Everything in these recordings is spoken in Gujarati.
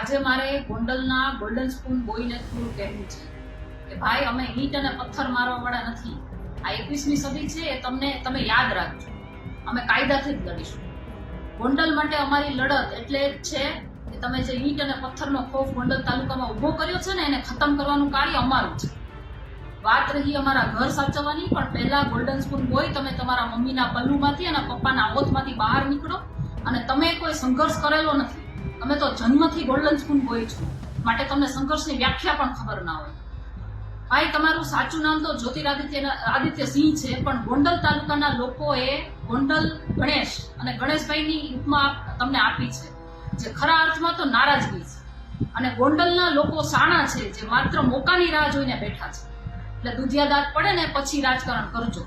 આજે મારે ગોંડલના ગોલ્ડન સ્પૂન બોયને થોડું કહેવું છે કે ભાઈ અમે ઈંટ અને પથ્થર મારવાવાળા નથી. આ 21મી સદી છે એ તમે યાદ રાખજો. અમે કાયદાથી જ લડીશું. ગોંડલ માટે અમારી લડત એટલે જ છે કે તમે જે ઈંટ અને પથ્થરનો ખોફ ગોંડલ તાલુકામાં ઊભો કર્યો છે ને એને ખતમ કરવાનું કાર્ય અમારું છે. વાત રહી અમારા ઘર સાચવવાની, પણ પહેલા ગોલ્ડન સ્પૂન બોય તમે તમારા મમ્મીના પલ્લુમાંથી અને પપ્પાના ઓથમાંથી બહાર નીકળો. અને તમે કોઈ સંઘર્ષ કરેલો નથી. તમે તો જન્મથી ગોલ્ડન સ્પૂન બોય છો, માટે તમને સંઘર્ષની વ્યાખ્યા પણ ખબર ના હોય. ભાઈ તમારું સાચું નામ તો જ્યોતિરાદિત્ય સિંહ છે, પણ ગોંડલ તાલુકાના લોકોએ ગોંડલ ગણેશ અને ગણેશભાઈની ઉપમા તમને આપી છે, જે ખરા અર્થમાં તો નારાજગી છે. અને ગોંડલના લોકો શાણા છે, જે માત્ર મોકાની રાહ જોઈને બેઠા છે. એટલે દુધિયા દાંત પડે ને પછી રાજકારણ કરજો.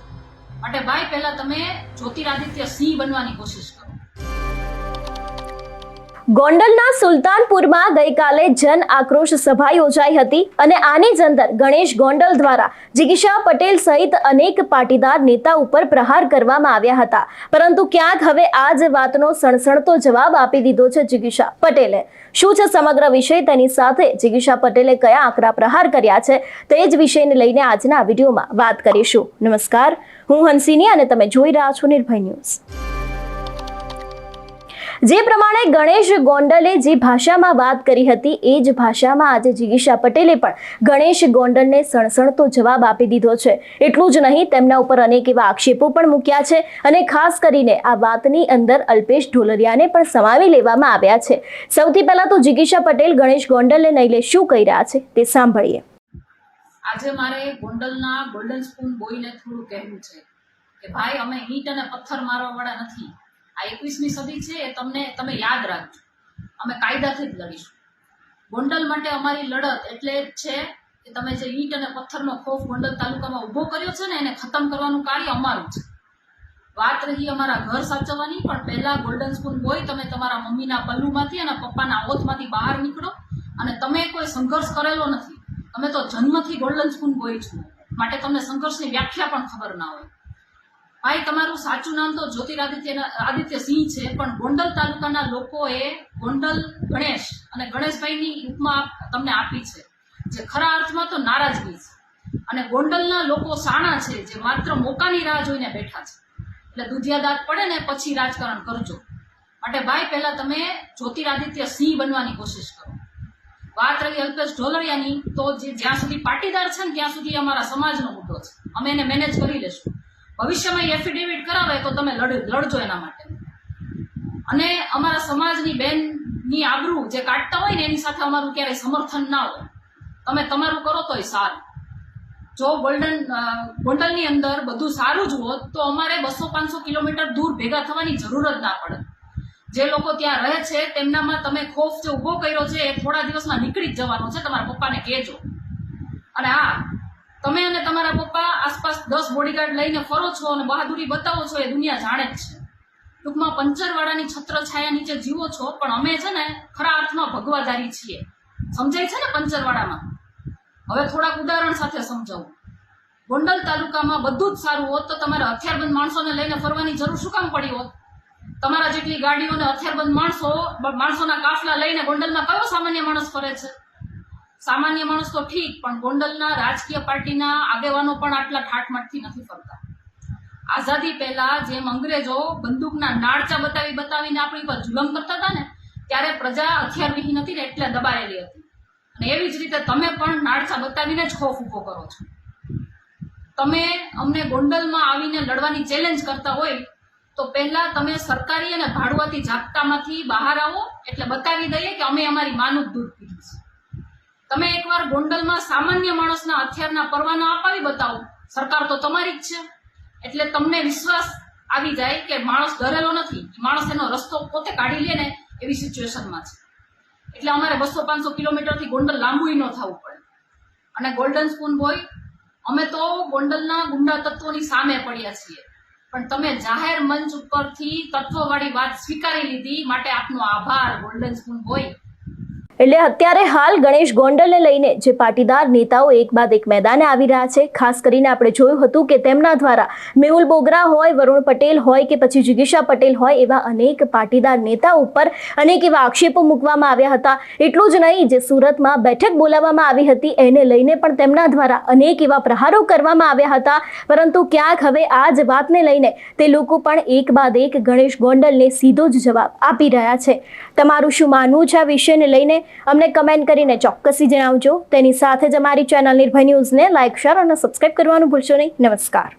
માટે ભાઈ પહેલા તમે જ્યોતિરાદિત્ય સિંહ બનવાની કોશિશ કરો. ગોંડલના સુલતાનપુરમાં ગઈકાલે જન આક્રોશ સભા યોજાઈ હતી અને આની જ અંદર ગણેશ ગોંડલ દ્વારા જિગીશા પટેલ સહિત અનેક પાટીદાર નેતા ઉપર પ્રહાર કરવામાં આવ્યા હતા. પરંતુ ક્યાંક હવે આ જ વાતનો સણસણતો જવાબ આપી દીધો છે જિગીશા પટેલે. શું છે સમગ્ર વિષય, તેની સાથે જિગીશા પટેલે કયા આકરા પ્રહાર કર્યા છે, તે જ વિષયને લઈને આજના વિડીયોમાં વાત કરીશું. નમસ્કાર, હું હંસિની અને તમે જોઈ રહ્યા છો નિર્ભય ન્યૂઝ. જે પ્રમાણે ગણેશ ગોંડલે જે ભાષામાં વાત કરી હતી એ જ ભાષામાં આજે જિગીશા પટેલે પણ ગણેશ ગોંડલને સણસણતો જવાબ આપી દીધો છે. એટલું જ નહીં, તેમના ઉપર અનેક એવા આક્ષેપો પણ મૂક્યા છે અને ખાસ કરીને આ વાતની અંદર અલ્પેશ ઢોલરિયાને પણ સમાવી લેવામાં આવ્યા છે. સૌથી પહેલા તો જિગીશા પટેલ ગણેશ ગોંડલને લઈને શું કહી રહ્યા છે તે સાંભળીએ. આજે મારે ગોંડલના ગોલ્ડન સ્પૂન બોયને થોડું કહેવું છે કે ભાઈ અમે ઈંટ અને પથ્થર મારવાવાળા નથી. આ 21મી સદી છે એ તમે યાદ રાખજો. અમે કાયદાથી જ લડીશું. ગોંડલ માટે અમારી લડત એટલે જ છે કે તમે જે ઈંટ અને પથ્થરનો ખોફ ગોંડલ તાલુકામાં ઊભો કર્યો છે ને એને ખતમ કરવાનું કાર્ય અમારું છે. વાત રહી અમારા ઘર સાચવવાની, પણ પહેલા ગોલ્ડન સ્પૂન બોય તમે તમારા મમ્મીના પલ્લુમાંથી અને પપ્પાના ઓથમાંથી બહાર નીકળો. અને તમે કોઈ સંઘર્ષ કરેલો નથી. તમે તો જન્મથી ગોલ્ડન સ્પૂન બોય છો, માટે તમને સંઘર્ષની વ્યાખ્યા પણ ખબર ના હોય. ભાઈ તમારું સાચું નામ તો જ્યોતિરાદિત્ય સિંહ છે, પણ ગોંડલ તાલુકાના લોકોએ ગોંડલ ગણેશ અને ગણેશભાઈની ઉપમા તમને આપી છે, જે ખરા અર્થમાં તો નારાજગી છે. અને ગોંડલના લોકો શાણા છે, જે માત્ર મોકાની રાહ જોઈને બેઠા છે. એટલે દુધિયા દાંત પડે ને પછી રાજકારણ કરજો. માટે ભાઈ પહેલા તમે જ્યોતિરાદિત્ય સિંહ બનવાની કોશિશ કરો. વાત રહી અલ્પેશ ઢોલરિયાની, તો જ્યાં સુધી પાટીદાર છે ને ત્યાં સુધી અમારા સમાજનો મુદ્દો છે. અમે એને મેનેજ કરી લેશું. ભવિષ્યમાં એફિડેવિટ કરાવે તો તમે લડજો એના માટે. અને અમારા સમાજની બેનની આબરૂ જે કાઢતા હોય ને એની સાથે અમારું ક્યારેય સમર્થન ના હોય. તમે તમારું કરો તોય સારું. જો ગોંડલની અંદર બધું સારું જ હોત તો અમારે 200-500 કિલોમીટર દૂર ભેગા થવાની જરૂર જ ના પડે. જે લોકો ત્યાં રહે છે તેમનામાં તમે ખોફ જે ઊભો કર્યો છે એ થોડા દિવસમાં નીકળી જ જવાનો છે. તમારા પપ્પાને કહેજો. અને હા, તમે અને તમારા પપ્પા આસપાસ 10 બોડીગાર્ડ લઈને ફરો છો અને બહાદુરી બતાવો છો એ દુનિયા જાણે જ છે. ટૂંકમાં પંચરવાળાની છત્રછાયા નીચે જીવો છો, પણ અમે છે ને ખરા અર્થમાં ભગવાધારી છીએ. સમજાય છે ને પંચરવાળામાં? હવે થોડાક ઉદાહરણ સાથે સમજાવું. ગોંડલ તાલુકામાં બધું જ સારું હોત તો તમારે હથિયારબંધ માણસોને લઈને ફરવાની જરૂર શું કામ પડી હોત? તમારા જેટલી ગાડીઓને હથિયારબંધ માણસોના કાફલા લઈને ગોંડલમાં કયો સામાન્ય માણસ ફરે છે? સામાન્ય માણસ તો ઠીક, પણ ગોંડલના રાજકીય પાર્ટીના આગેવાનો પણ આટલા ઠાઠમાઠથી નથી ફરતા. આઝાદી પહેલા જેમ અંગ્રેજો બંદૂકના નાળચા બતાવીને આપણી પર જુલમ કરતા હતા ને, ત્યારે પ્રજા હથિયાર વિહીન હતી ને એટલે દબાયેલી હતી. અને એવી જ રીતે તમે પણ નાળચા બતાવીને જ ખોફ ઊભો કરો છો. તમે અમને ગોંડલમાં આવીને લડવાની ચેલેન્જ કરતા હોય તો પહેલા તમે સરકારી અને ભાડુઆતી ઝાપટામાંથી બહાર આવો, એટલે બતાવી દઈએ કે અમે અમારી માનું દૂધ પીધું છે. તમે એકવાર ગોંડલમાં સામાન્ય માણસના હથિયારના પરવાના અપાવી બતાવો. સરકાર તો તમારી જ છે, એટલે તમને વિશ્વાસ આવી જાય કે માણસ ડરેલો નથી. માણસ એનો રસ્તો પોતે કાઢી લે ને એવી સિચ્યુએશનમાં છે. એટલે અમારે 200-500 કિલોમીટરથી ગોંડલ લાંબુ ન થવું પડે. અને ગોલ્ડન સ્પૂન બોય, અમે તો ગોંડલના ગુંડા તત્વોની સામે પડ્યા છીએ, પણ તમે જાહેર મંચ ઉપરથી તત્વવાળી વાત સ્વીકારી લીધી, માટે આપનો આભાર ગોલ્ડન સ્પૂન બોય. એટલે અત્યારે હાલ ગણેશ ગોંડલને લઈને જે પાટીદાર નેતાઓ એક બાદ એક મેદાને આવી રહ્યા છે, ખાસ કરીને આપણે જોયું હતું કે તેમના દ્વારા મેહુલ બોગરા હોય, વરુણ પટેલ હોય કે પછી જિગીશા પટેલ હોય, એવા અનેક પાટીદાર નેતાઓ ઉપર અનેક એવા આક્ષેપો મૂકવામાં આવ્યા હતા. એટલું જ નહીં, જે સુરતમાં બેઠક બોલાવવામાં આવી હતી એને લઈને પણ તેમના દ્વારા અનેક એવા પ્રહારો કરવામાં આવ્યા હતા. પરંતુ ક્યાંક હવે આ જ વાતને લઈને તે લોકો પણ એક બાદ એક ગણેશ ગોંડલને સીધો જ જવાબ આપી રહ્યા છે. તમારું શું માનવું છે આ વિષયને લઈને અમને કમેન્ટ કરીને ચોક્કસથી જણાવજો. તેની સાથે જ અમારી ચેનલ નિર્ભય ન્યૂઝને લાઇક, શેર અને સબસ્ક્રાઇબ કરવાનું ભૂલશો નહીં. નમસ્કાર.